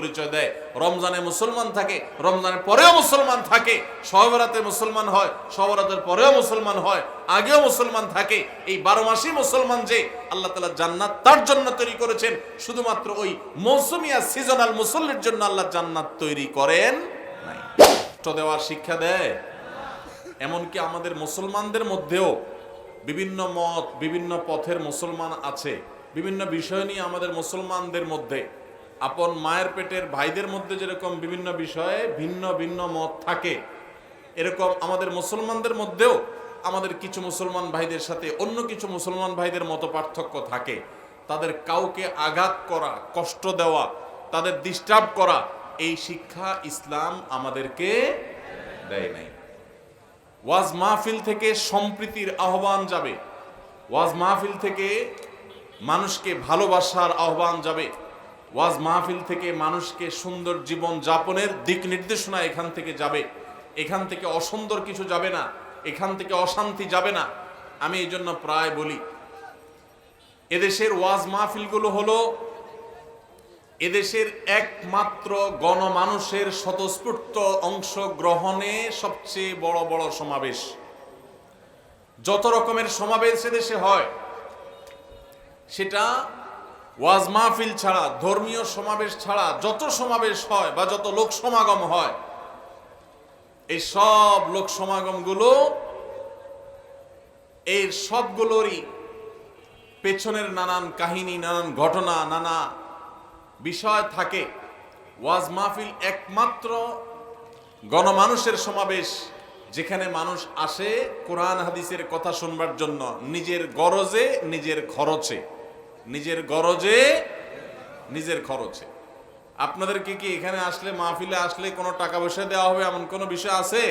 পরিচয় দেয়। রমজানে মুসলমান থাকে, রমজানের পরেও মুসলমান থাকে, শবে বরাতে মুসলমান হয়, শবে বরাতের পরেও মুসলমান হয়, আগেও মুসলমান থাকে। এই 12 মাসই মুসলমান যে আল্লাহ তাআলা জান্নাত তার জন্য তৈরি করেছেন, শুধুমাত্র ওই মৌসুমিয়া সিজনাল মুসল্লির জন্য আল্লাহ জান্নাত তৈরি করেন নাই। কষ্ট দেওয়ার শিক্ষা দেয়। এমনকি আমাদের মুসলমানদের মধ্যেও বিভিন্ন মত, বিভিন্ন পথের মুসলমান আছে। বিভিন্ন বিষয় নিয়ে আমাদের মুসলমানদের মধ্যে, আপন মায়ের পেটের ভাইদের মধ্যে যেরকম বিভিন্ন বিষয়ে ভিন্ন ভিন্ন মত থাকে, এরকম আমাদের মুসলমানদের মধ্যেও আমাদের কিছু মুসলমান ভাইদের সাথে অন্য কিছু মুসলমান ভাইদের মতো পার্থক্য থাকে। তাদের কাউকে আঘাত করা, কষ্ট দেওয়া, তাদের ডিস্টার্ব করা, এই শিক্ষা ইসলাম আমাদেরকে দেয় নাই। ওয়াজ মাহফিল থেকে সম্প্রীতির আহ্বান যাবে, ওয়াজ মাহফিল থেকে মানুষকে ভালোবাসার আহ্বান যাবে, ওয়াজ মাহফিল থেকে মানুষকে সুন্দর জীবন যাপনের দিক নির্দেশনা এখান থেকে যাবে। এখান থেকে অসুন্দর কিছু যাবে না, এখান থেকে অশান্তি যাবে না। আমি এই জন্য প্রায় বলি, এদেশের ওয়াজ মাহফিলগুলো হলো এদেশের একমাত্র গণমানুষের স্বতঃস্ফূর্ত অংশগ্রহণে সবচেয়ে বড় বড় সমাবেশ। যত রকমের সমাবেশ এদেশে হয়, সেটা ওয়াজ মাহফিল ছাড়া, ধর্মীয় সমাবেশ ছাড়া যত সমাবেশ হয় বা যত লোক সমাগম হয়, এই সব লোক সমাগমগুলো, এই সবগুলোরই পেছনের নানান কাহিনী, নানান ঘটনা, নানা বিষয় থাকে। ওয়াজ মাহফিল একমাত্র গণমানুষের সমাবেশ যেখানে মানুষ আসে কোরআন হাদিসের কথা শুনবার জন্য, নিজের গরজে, নিজের খরচে, নিজের গরজে, নিজের খরচে। আপনাদেরকে কি এখানে আসলে, মাহফিলে আসলে কোনো টাকা পয়সা দেওয়া হবে এমন কোনো বিষয় আছে?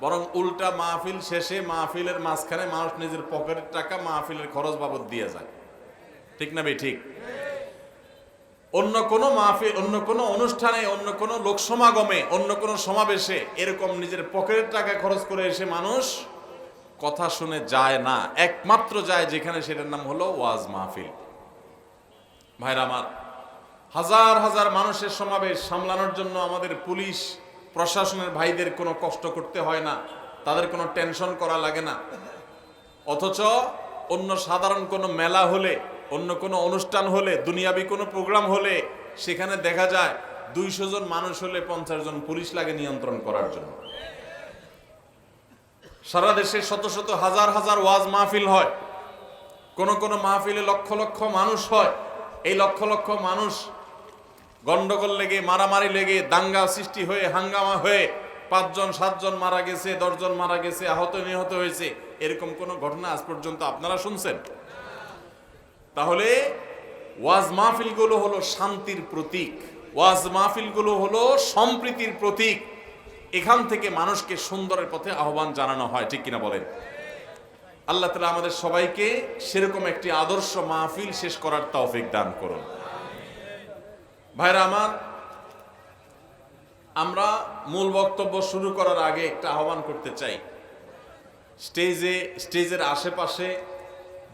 বরং উল্টা মাহফিল শেষে, মাহফিলের মাঝখানে মানুষ নিজের পকেটের টাকা মাহফিলের খরচ বাবদ দিয়ে যায়। ঠিক না বে ঠিক? অন্য কোনো মাহফিল, অন্য কোনো অনুষ্ঠানে, অন্য কোনো লোক সমাগমে, অন্য কোনো সমাবেশে এরকম নিজের পকেটের টাকা খরচ করে এসে মানুষ কথা শুনে যায় না। একমাত্র যায় যেখানে, সেটার নাম হলো ওয়াজ মাহফিল। ভাইরা আমার, হাজার হাজার মানুষের সমাবেশ সামলানোর জন্য আমাদের পুলিশ প্রশাসনের ভাইদের কোনো কষ্ট করতে হয় না, তাদের কোনো টেনশন করা লাগে না। অথচ অন্য সাধারণ কোনো মেলা হলে, অন্য কোনো অনুষ্ঠান হলে, দুনিয়াবি কোনো প্রোগ্রাম হলে, সেখানে দেখা যায় 200 জন মানুষ হলে 50 জন পুলিশ লাগে নিয়ন্ত্রণ করার জন্য। সারা দেশে শত শত হাজার হাজার ওয়াজ মাহফিল হয়, কোন কোন মাহফিলে লক্ষ লক্ষ মানুষ হয়। এই লক্ষ লক্ষ মানুষ গন্ডগোল লেগে, মারামারি লেগে, দাঙ্গা সৃষ্টি হয়ে, হাঙ্গামা হয়ে 5 জন 7 জন মারা গেছে, 10 জন মারা গেছে, আহত নিহত হয়েছে, এরকম কোন ঘটনা আজ পর্যন্ত আপনারা শুনছেন? তাহলে ওয়াজ মাহফিলগুলো হলো শান্তির প্রতীক, ওয়াজ মাহফিলগুলো হলো সম্প্রীতির প্রতীক। এখান থেকে মানুষকে সুন্দরের পথে আহ্বান জানানো হয়, ঠিক কিনা বলেন? আল্লাহ তাআলা আমাদের সবাইকে সেরকম একটি আদর্শ মাহফিল শেষ করার তৌফিক দান করুন। ভাইরা আমার, আমরা মূল বক্তব্য শুরু করার আগে একটা আহ্বান করতে চাই। স্টেজের আশেপাশে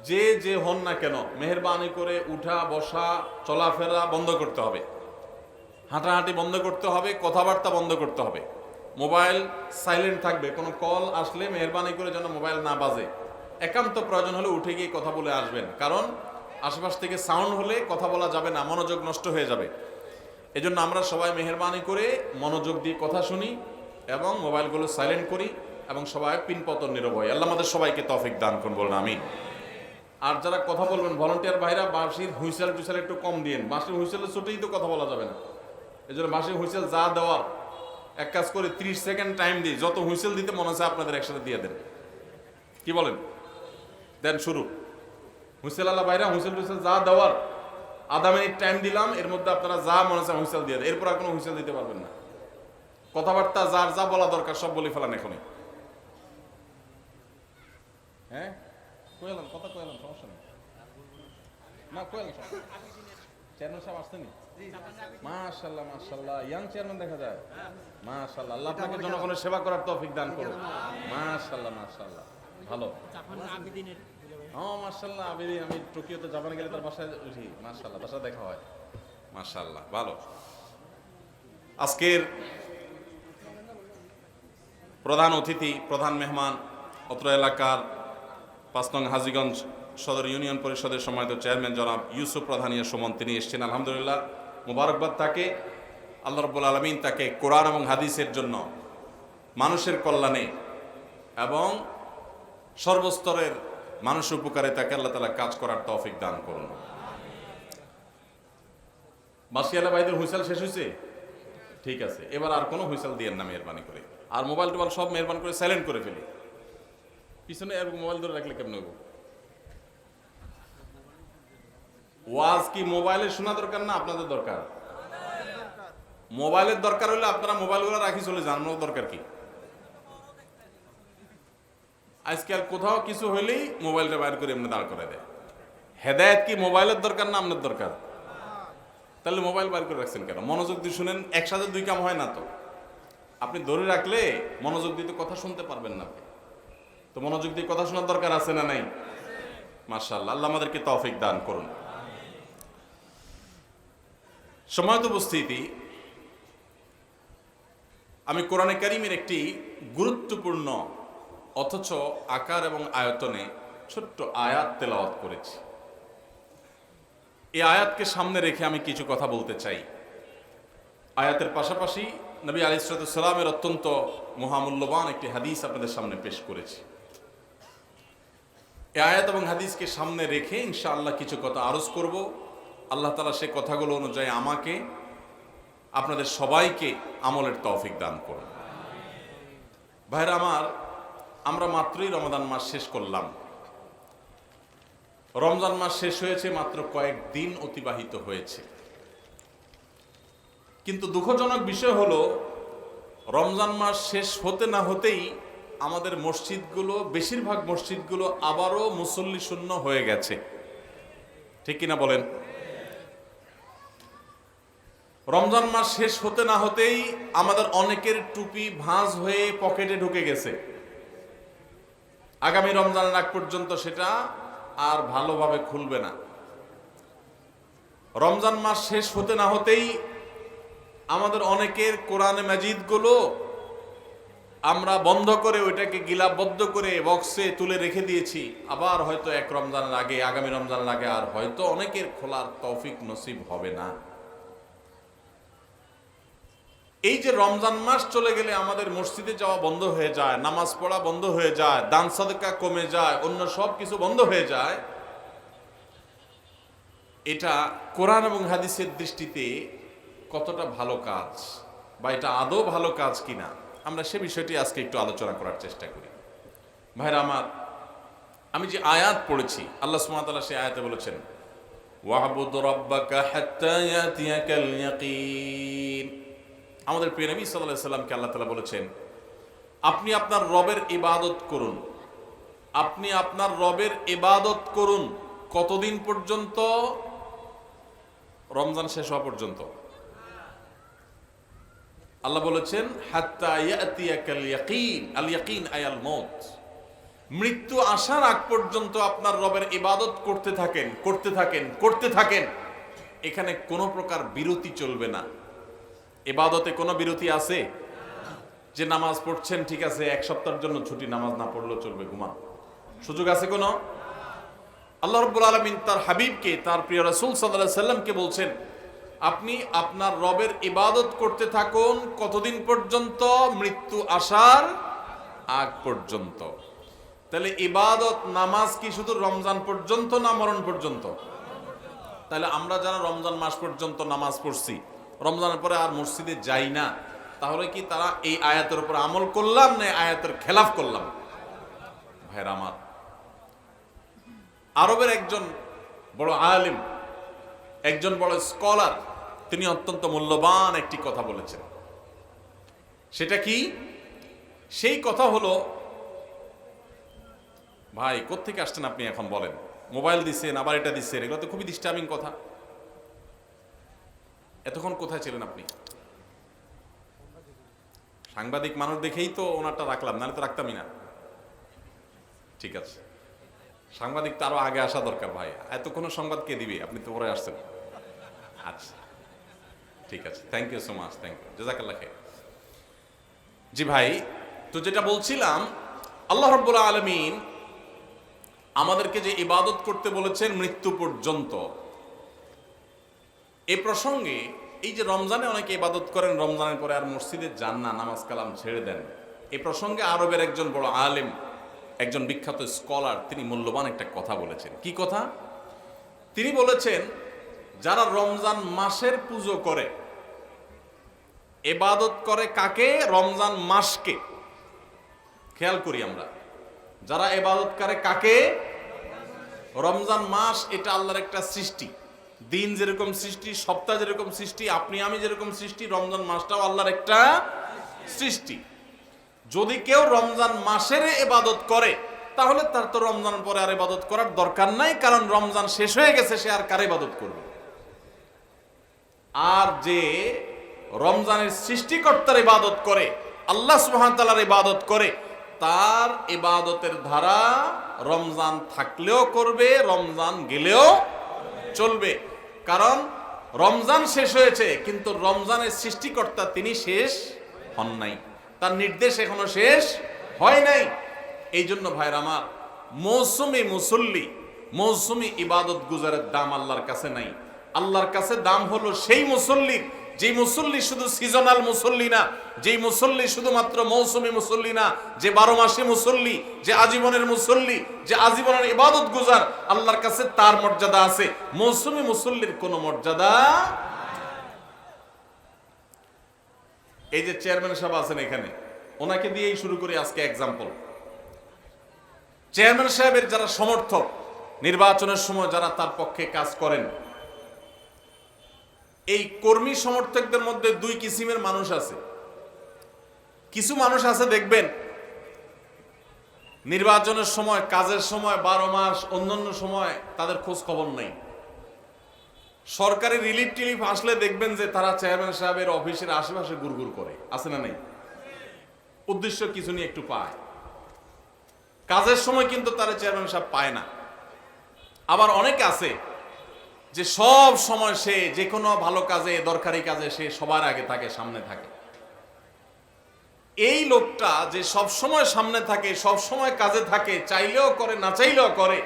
যে যে হন না কেন, মেহেরবানি করে উঠা বসা চলাফেরা বন্ধ করতে হবে, হাঁটাহাঁটি বন্ধ করতে হবে, কথাবার্তা বন্ধ করতে হবে, মোবাইল সাইলেন্ট থাকবে। কোনো কল আসলে মেহেরবানি করে যেন মোবাইল না বাজে। একান্ত প্রয়োজন হলে উঠে গিয়ে কথা বলে আসবেন, কারণ আশেপাশ থেকে সাউন্ড হলে কথা বলা যাবে না, মনোযোগ নষ্ট হয়ে যাবে। এজন্য আমরা সবাই মেহেরবানি করে মনোযোগ দিয়ে কথা শুনি এবং মোবাইলগুলো সাইলেন্ট করি এবং সবাই পিনপতন নীরব হয়। আল্লাহ আমাদের সবাইকে তৌফিক দান করুন, বলুন আমিন। আর যারা কথা বলবেন, ভলান্টিয়ার ভাইরা বাঁশির হুইসেল টুইসেল একটু কম দিয়েন। বাঁশির হুইসেলের ছোটেই তো কথা বলা যাবে না, এই জন্য বাঁশির হুইসেল যা দেওয়ার, এক কাজ করে 30 সেকেন্ড টাইম দিই, যত হুইসেল দিতে মনে হচ্ছে আপনাদের একসাথে দিয়ে দেন। কি বলেন? দেন শুরু। হুইসেল আল্লাহ ভাইরা, হুইসেল টুইসেল যা দেওয়ার আধা মিনিট টাইম দিলাম, এর মধ্যে আপনারা যা মনে হচ্ছে হুইসেল দিয়ে দেন, এরপর আর কোনো হুইসেল দিতে পারবেন না। কথাবার্তা যার যা বলা দরকার সব বলে ফেলান এখনই। হ্যাঁ, কইলাম কথা, কইলাম, সমস্যা নেই না, কইলাম। চেয়ারম্যান সাহেব আসছেনি? মাশাআল্লাহ মাশাআল্লাহ, ইয়াং চেয়ারম্যান দেখা যায়। মাশাআল্লাহ, আল্লাহ আপনাকে জনগণের সেবা করার তৌফিক দান করুন। মাশাআল্লাহ মাশাআল্লাহ, ভালো। হ্যাঁ মাশাআল্লাহ, আমি টোকিওতে জাপানে গেলে তার বাসায় উঠি, মাশাআল্লাহ, বাসা দেখা হয়। মাশাআল্লাহ, ভালো। আজকের প্রধান অতিথি, প্রধান মেহমান অত্র এলাকার ৫ নং হাজীগঞ্জ সদর ইউনিয়ন পরিষদের সম্মানিত চেয়ারম্যান জনাব ইউসুফ প্রধানিয়া সুমন, তিনি এসেছেন। আলহামদুলিল্লাহ, মুবারকবাদ তাকে। আল্লাহ রাব্বুল আলামিন তাকে কোরআন এবং হাদিসের জন্য, মানুষের কল্যাণে এবং সর্বস্তরের মানুষের উপকারে তাকে আল্লাহ তাআলা কাজ করার তৌফিক দান করুন। বাসিয়ালা ভাইদের হুইসেল শেষ হয়েছে? ঠিক আছে, এবার আর কোনো হুইসেল দিয়েন না মেহরবানি করে। আর মোবাইল টোবাইল সব মেহরবানি করে সাইলেন্ট করে ফেলি। পিছনে আর মোবাইল ধরে রাখলে কেমন হইব? ওয়াজ কি মোবাইলে শোনা দরকার না আপনাদের দরকার? মোবাইলের দরকার হলে আপনারা মোবাইলগুলো রাখি চলে যান, আমার দরকার কি? আজকাল কোথাও কিছু হইলেই মোবাইলটা বাইর করে এমনি দাঁড় করে দেয়। হেদায়েত কি মোবাইলের দরকার না আপনার দরকার? তাহলে মোবাইল বাইর করে রাখছেন কেন? মনোযোগ দিয়ে শুনেন, একসাথে দুই কাম হয় না তো। আপনি ধরে রাখলে মনোযোগ দিয়ে তো কথা শুনতে পারবেন না। তো মনোযোগ দিয়ে কথা শোনার দরকার আছে না নাই? মাশাআল্লাহ, আল্লাহ আমাদেরকে তৌফিক দান করুন। সম্মানিত উপস্থিতি, আমি কোরআনে কারীমের একটি গুরুত্বপূর্ণ অথচ আকার এবং আয়তনে ছোট্ট আয়াত তেলাওয়াত করেছি। এই আয়াতকে সামনে রেখে আমি কিছু কথা বলতে চাই। আয়াতের পাশাপাশি নবী আলাইহিস সালামের অত্যন্ত মহামূল্যবান একটি হাদিস আপনাদের সামনে পেশ করেছি। এই আয়াত এবং হাদিসকে সামনে রেখে ইনশাআল্লাহ কিছু কথা আরজ করব। আল্লাহ তাআলা সে কথাগুলো অনুযায়ী আমাকে, আপনাদের সবাইকে আমলের তৌফিক দান করুন। ভাইরা আমার, আমরা মাত্রই রমাদান মাস শেষ করলাম। রমজান মাস শেষ হয়েছে, মাত্র কয়েকদিন অতিবাহিত হয়েছে। কিন্তু দুঃখজনক বিষয় হলো, রমজান মাস শেষ হতে না হতেই আমাদের মসজিদগুলো, বেশিরভাগ মসজিদগুলো আবারও মুসল্লি শূন্য হয়ে গেছে। ঠিক কিনা বলেন? রমজান মাস শেষ হতে না হতেই আমাদের অনেকের টুপি ভাঁজ হয়ে পকেটে ঢুকে গেছে। আগামী রমজানের আগ পর্যন্ত সেটা আর ভালোভাবে খুলবে না। রমজান মাস শেষ হতে না হতেই আমাদের অনেকের কোরআনে মাজিদগুলো আমরা বন্ধ করে ওইটাকে গিলাবদ্ধ করে বক্সে তুলে রেখে দিয়েছি। আবার হয়তো এক রমজানের আগে, আগামী রমজানের আগে আর হয়তো অনেকের খোলার তৌফিক নসিব হবে না। এই যে রমজান মাস চলে গেলে আমাদের মসজিদে যাওয়া বন্ধ হয়ে যায়, নামাজ পড়া বন্ধ হয়ে যায়, দান সাদকা কমে যায়, অন্য সব কিছু বন্ধ হয়ে যায়, এটা কোরআন এবং হাদিসের দৃষ্টিতে কতটা ভালো কাজ, বা এটা আদৌ ভালো কাজ কিনা, আমরা সে বিষয়টি আজকে একটু আলোচনা করার চেষ্টা করি। ভাইরা আমার, আমি যে আয়াত পড়েছি, আল্লাহ সুবহানাহু ওয়া তাআলা সেই আয়াতে বলেছেন, ওয়া'বুদ রাব্বাকা হাত্তা ইয়াতিয়াকাল ইয়াকিন। আমাদের প্রিয় নবী সাল্লাল্লাহু আলাইহি সাল্লামকে আল্লাহ তাআলা বলেছেন, আপনি আপনার রবের ইবাদত করুন। আপনি আপনার রবের ইবাদত করুন কতদিন পর্যন্ত? রমজান শেষ হওয়া পর্যন্ত। আল্লাহ বলেছেন হাত্তা ইয়াতিয়াকাল ইয়াকিন। আল ইয়াকিন আয়াল মউত। মৃত্যু আসার আগ পর্যন্ত আপনার রবের ইবাদত করতে থাকেন, করতে থাকেন, করতে থাকেন। এখানে কোনো প্রকার বিরতি চলবে না। ইবাদতে কোনো বিরতি আছে? যে নামাজ পড়ছেন, ঠিক আছে, এক সপ্তাহের জন্য ছুটি, নামাজ না পড়লেও চলবে, ঘুমান, সুযোগ আছে কোনো? আল্লাহ রাব্বুল আলামিন তার হাবিবকে, তার প্রিয় রাসূল সাল্লাল্লাহু আলাইহি সাল্লামকে বলছেন, আপনি আপনার রবের ইবাদত করতে থাকুন কতদিন পর্যন্ত? মৃত্যু আসার আগ পর্যন্ত। তাহলে ইবাদত, নামাজ কি শুধু রমজান পর্যন্ত না মরণ পর্যন্ত? তাহলে আমরা যারা রমজান মাস পর্যন্ত নামাজ পড়ছি, রমজানের পরে আর মসজিদে যাই না, তাহলে কি তারা এই আয়াতের উপর আমল করলাম না আয়াতের খেলাফ করলাম? ভাইরা আমার, আরবের একজন বড় আলিম, একজন বড় স্কলার, তিনি অত্যন্ত মূল্যবান একটি কথা বলেছেন। সেটা কি? সেই কথা হলো, ভাই কোত্থেকে আসছেন আপনি এখন বলেন? মোবাইল দিচ্ছেন, আবার এটা দিচ্ছেন, এগুলো তো খুবই ডিস্টার্বিং কথা। এতক্ষণ কোথায় ছিলেন আপনি? সাংবাদিক মানুষ দেখেই তো ওনারটা রাখলাম, নাহলে তো রাখতামই না। ঠিক আছে, সাংবাদিক তো আরো আগে আসা দরকার ভাই। এতক্ষণ সংবাদ কে দিবে? আপনি তো পরে আসছেন। আচ্ছা, ঠিক আছে, thank you so much, thank you, জাযাকাল্লাহ খাইর। জি ভাই, তো যেটা বলছিলাম, আল্লাহ রাব্বুল আলামিন আমাদেরকে যে ইবাদত করতে বলেছেন মৃত্যু পর্যন্ত, এই প্রসঙ্গে এই যে রমজানে অনেকে ইবাদত করেন, রমজানের পরে আর মসজিদে যান না, নামাজ কালাম ছেড়ে দেন, এই প্রসঙ্গে আরবের একজন বড় আলেম, একজন বিখ্যাত স্কলার, তিনি মূল্যবান একটা কথা বলেছেন। কি কথা? তিনি বলেছেন, যারা রমজান মাসের পুজো করে, ইবাদত করে কাকে? রমজান মাসকে। খেয়াল করি আমরা, যারা ইবাদত করে কাকে? রমজান মাস এটা আল্লাহর একটা সৃষ্টি। দিন যেরকম সৃষ্টি, সপ্তাহ যেরকম সৃষ্টি, আপনি আমি যেরকম সৃষ্টি, রমজান মাসটাও আল্লাহর একটা সৃষ্টি। যদি কেউ রমজান মাসের ইবাদত করে, তাহলে তার তো রমজান পরে আর ইবাদত করার দরকার নাই, কারণ রমজান শেষ হয়ে গেছে, সে আর কার ইবাদত করবে? আর যে রমজানের সৃষ্টিকর্তার ইবাদত করে, আল্লাহ সুবহানাহু ওয়া তাআলার ইবাদত করে, তার ইবাদতের ধারা রমজান থাকলেও করবে, রমজান গেলেও চলবে। কারণ রমজান শেষ হয়েছে, কিন্তু রমজানের সৃষ্টিকর্তা তিনি শেষ হন নাই, তার নির্দেশ এখনো শেষ হয় নাই। এই জন্য ভাইরা আমার, মৌসুমি মুসল্লি, মৌসুমি ইবাদত গুজারের দাম আল্লাহর কাছে নাই। আল্লাহর কাছে দাম হলো সেই মুসল্লির, যে মুসল্লি শুধু সিজনাল মুসল্লি না, যেই মুসল্লি শুধুমাত্র মৌসুমি মুসল্লি না, যে 12 মাসে মুসল্লি, যে আজীবনের মুসল্লি, যে আজীবনের ইবাদত গুজার, আল্লাহর কাছে তার মর্যাদা আছে, মৌসুমি মুসল্লির কোনো মর্যাদা। এই যে চেয়ারম্যান সাহেব আছেন এখানে, ওনাকে দিয়েই শুরু করি আজকে এক্সাম্পল। চেয়ারম্যান সাহেবের যারা সমর্থক, নির্বাচনের সময় যারা তার পক্ষে কাজ করেন, এই কর্মী সমর্থকদের মধ্যে দুই কিসিমের মানুষ আছে। কিছু মানুষ আছে দেখবেন, নির্বাচনের সময়, কাজের সময়, 12 মাস অন্যান্য সময় তাদের খোঁজ খবর নেই। সরকারি রিলিফ টিলিফ আসলে দেখবেন যে তারা চেয়ারম্যান সাহেবের অফিসের আশেপাশে ঘুরঘুর করে, আছে না নেই? উদ্দেশ্য কিছু নিয়ে একটু পায়। কাজের সময় কিন্তু তারা চেয়ারম্যান সাহেব পায় না। আবার অনেকে আছে যে সব সময় সে যে কোনো ভালো কাজে, দরকারি কাজে সে সবার আগে থাকে, সামনে থাকে। এই লোকটা যে সব সময় সামনে থাকে, সব সময় কাজে থাকে, চাইলেও করে না চাইলেও করে,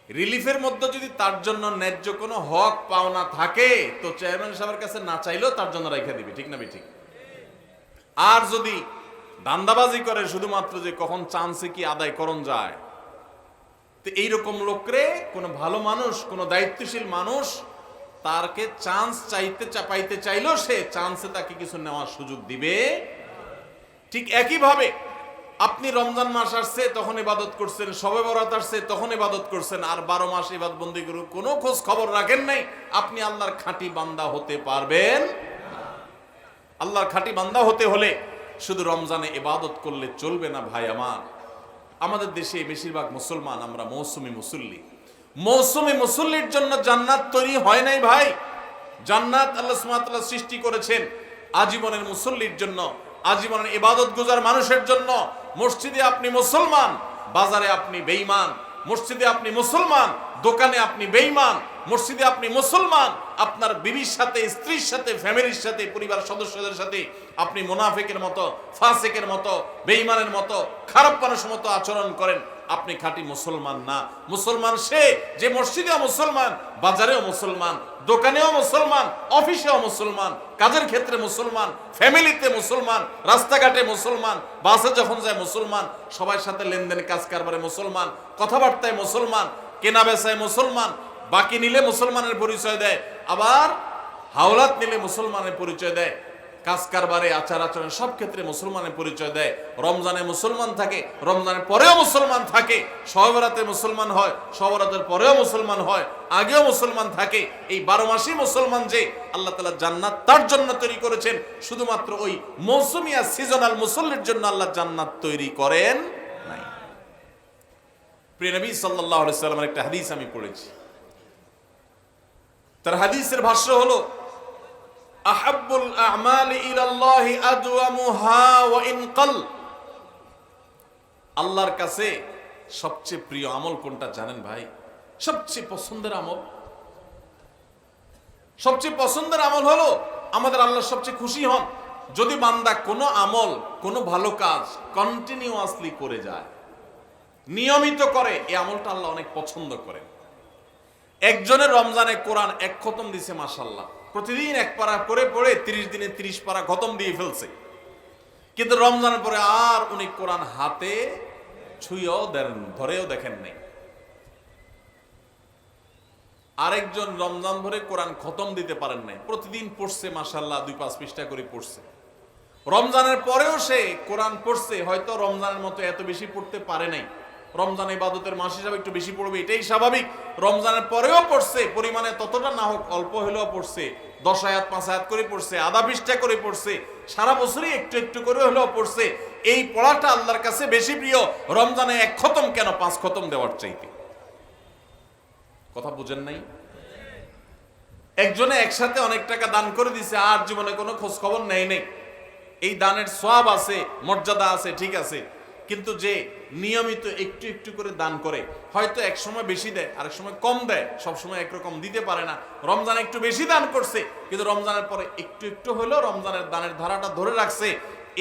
রিলিফের মধ্যে যদি তার জন্য ন্যায্য কোনো হক পাওনা থাকে, তো চেয়ারম্যান সাহেবের কাছে না চাইলেও তার জন্য রেখে দিবে, ঠিক না ঠিক? আর যদি দান্দাবাজি করে শুধুমাত্র যে কখন চান্সে কি আদায় করণ যায়, তো এইরকম লোকরে কোনো ভালো মানুষ, কোনো দায়িত্বশীল মানুষ তারকে চান্স পাইতে চাইলেও সে চান্সে তাকে কিছু নেওয়ার সুযোগ দিবে। ঠিক একইভাবে আপনি রমজান মাস আসছে তখন ইবাদত করছেন, শবে বরাত আসছে তখন ইবাদত করছেন, আর 12 মাস ইবাদত বন্দি করে কোনো খোঁজ খবর রাখেন নাই, আপনি আল্লাহর খাঁটি বান্দা হতে পারবেন না। আল্লাহর খাঁটি বান্দা হতে হলে শুধু রমজানে ইবাদত করলে চলবে না ভাই আমার। আমাদের দেশে বেশিরভাগ মুসলমান আমরা মৌসুমি মুসল্লি। মৌসুমি মুসল্লির জন্য জান্নাত তৈরি হয় নাই ভাই। জান্নাত আল্লাহ সুবহানাহু ওয়া তাআলা সৃষ্টি করেছেন আজীবনের মুসল্লির জন্য, আজীবনের ইবাদত গুজার মানুষের জন্য। মসজিদে আপনি মুসলমান, বাজারে আপনি বেঈমান। মসজিদে আপনি মুসলমান, দোকানে আপনি বেঈমান। মসজিদে আপনি মুসলমান, আপনার বিবির সাথে, স্ত্রীর সাথে, ফ্যামিলির সাথে, পরিবার সদস্যদের সাথে আপনি মুনাফিকের মতো, ফাসিকের মতো, বেঈমানের মতো, খারাপ মানুষের মতো আচরণ করেন, আপনি খাঁটি মুসলমান না। মুসলমান সে যে মসজিদেও মুসলমান, বাজারেও মুসলমান, দোকানেও মুসলমান, অফিসেও মুসলমান, কাজের ক্ষেত্রে মুসলমান, ফ্যামিলিতে মুসলমান, রাস্তাঘাটে মুসলমান, বাসে যখন যায় মুসলমান, সবার সাথে লেনদেন কাজ কারবারে মুসলমান, কথাবার্তায় মুসলমান, কেনা বেচায় মুসলমান, বাকি নিলে মুসলমানের পরিচয় দেয়, আবার হাওলাত নিলে মুসলমানের পরিচয় দেয়, কাজ কারবারে, আচার আচরণ সব ক্ষেত্রে মুসলমানের পরিচয় দেয়। রমজানে মুসলমান থাকে, রমজানের পরেও মুসলমান থাকে, শবে বরাতে মুসলমান হয়, শবে বরাতের পরেও মুসলমান হয়, আগেও মুসলমান থাকে। এই 12 মাসই মুসলমান যে আল্লাহ তাআলা জান্নাত তার জন্য তৈরি করেছেন, শুধুমাত্র ওই মৌসুমিয়া সিজনাল মুসল্লির জন্য আল্লাহ জান্নাত তৈরি করেন নাই। প্রিয় নবী সাল্লাল্লাহু আলাইহি ওয়াসাল্লামের একটা হাদিস আমি পড়েছি। তার হাদিসের ভাষ্য হলো, আহাব্বুল আ'মালি ইলাল্লাহি আদওয়ামুহা ওয়া ইন ক্বাল। আল্লাহর কাছে সবচেয়ে প্রিয় আমল কোনটা জানেন ভাই? সবচেয়ে পছন্দের আমল সবচেয়ে পছন্দের আমল হলো আমাদের আল্লাহ সবচেয়ে খুশি হন যদি বান্দা কোনো আমল, কোনো ভালো কাজ কন্টিনিউয়াসলি করে যায়, নিয়মিত করে। এই আমলটা আল্লাহ অনেক পছন্দ করেন। একজনের রমজানে কোরআন এক খতম দিছে, মাশাআল্লাহ, প্রতিদিন এক পারা করে পড়ে 30 দিনে 30 পারা খতম দিয়ে ফেলছে, কিন্তু রমজানের পরে আর উনি কোরআন হাতে ছুঁয়েও দেন, ধরেও দেখেন নাই। আরেকজন রমজান ভরে কোরআন খতম দিতে পারেন নাই, প্রতিদিন পড়ছে, মাশাআল্লাহ 2-5 পৃষ্ঠা করে পড়ছে। রমজানের পরেও সে কোরআন পড়ছে, হয়তো রমজানের মতো এত বেশি পড়তে পারে নাই, রমজান ইবাদতের মাস হিসাবে একটু বেশি পড়বে, এটাই স্বাভাবিক। রমজানের পরেও পড়ছে, পরিমাণে ততটা না হোক, অল্প হলেও পড়ছে, 10 আয়াত 5 আয়াত করে পড়ছে, আধা পৃষ্ঠা করে পড়ছে, সারা বছরই একটু একটু করে হলেও পড়ছে। এই পড়াটা আল্লাহর কাছে বেশি প্রিয় রমজানে এক খতম কেন 5 খতম দেওয়ার চাইতে। কথা বুঝেন নাই? একজনে একসাথে অনেক টাকা দান করে দিছে, আর জীবনে কোনো খোঁজ খবর নেই নেই। এই দানের সওয়াব আছে, মর্যাদা আছে, ঠিক আছে, কিন্তু যে নিয়মিত একটু একটু করে দান করে, হয়তো এক সময় বেশি দেয়, আরেক সময় কম দেয়, সব সময় একরকম দিতে পারে না। রমজানে একটু বেশি দান করছে, কিন্তু রমজানের পরে একটু একটু হলেও রমজানের দানের ধারাটা ধরে রাখছে।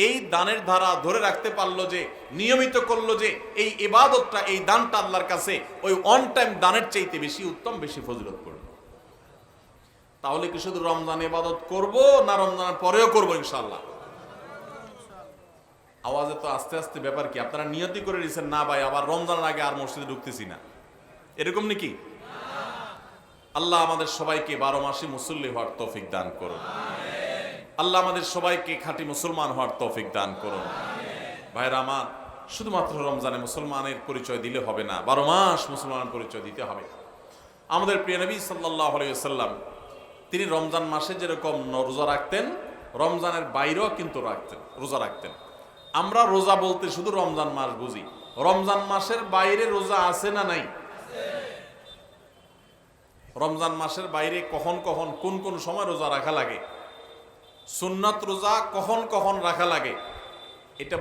এই দানের ধারা ধরে রাখতে পারলো যে, নিয়মিত করলো যে, এই ইবাদতটা, এই দানটা আল্লাহর কাছে ওই অন টাইম দানের চাইতে বেশি উত্তম, বেশি ফজিলত করবে। তাহলে কি শুধু রমজান ইবাদত করব, না রমজানের পরেও করব? ইনশাআল্লাহ। আওয়াজে তো আস্তে আস্তে ব্যাপার কি? আপনারা নিয়তি করে দিয়েছেন না ভাই আবার রমজানের আগে আর মসজিদে ঢুকতেছি না, এরকম নাকি? আল্লাহ আমাদের সবাইকে 12 মাসে মুসল্লি হওয়ার তৌফিক দান করুন। আল্লাহ আমাদের সবাইকে খাঁটি মুসলমান হওয়ার তৌফিক দান করুন। ভাইরা আমার, শুধুমাত্র রমজানে মুসলমানের পরিচয় দিলে হবে না, 12 মাস মুসলমানের পরিচয় দিতে হবে। আমাদের প্রিয় নবী সাল্লাল্লাহু আলাইহি ওয়াসাল্লাম তিনি রমজান মাসে যেরকম রোজা রাখতেন, রমজানের বাইরেও কিন্তু রোজা রাখতেন। আমরা রোজা বলতে শুধু রমজান মাস বুঝি, রমজান মাসের বাইরে রোজা আছে না নাই? রমজান মাসের বাইরে কখন কখন, কোন কোন সময় রোজা রাখা লাগে, সুন্নাত রোজা কখন কখন রাখা লাগে, এটা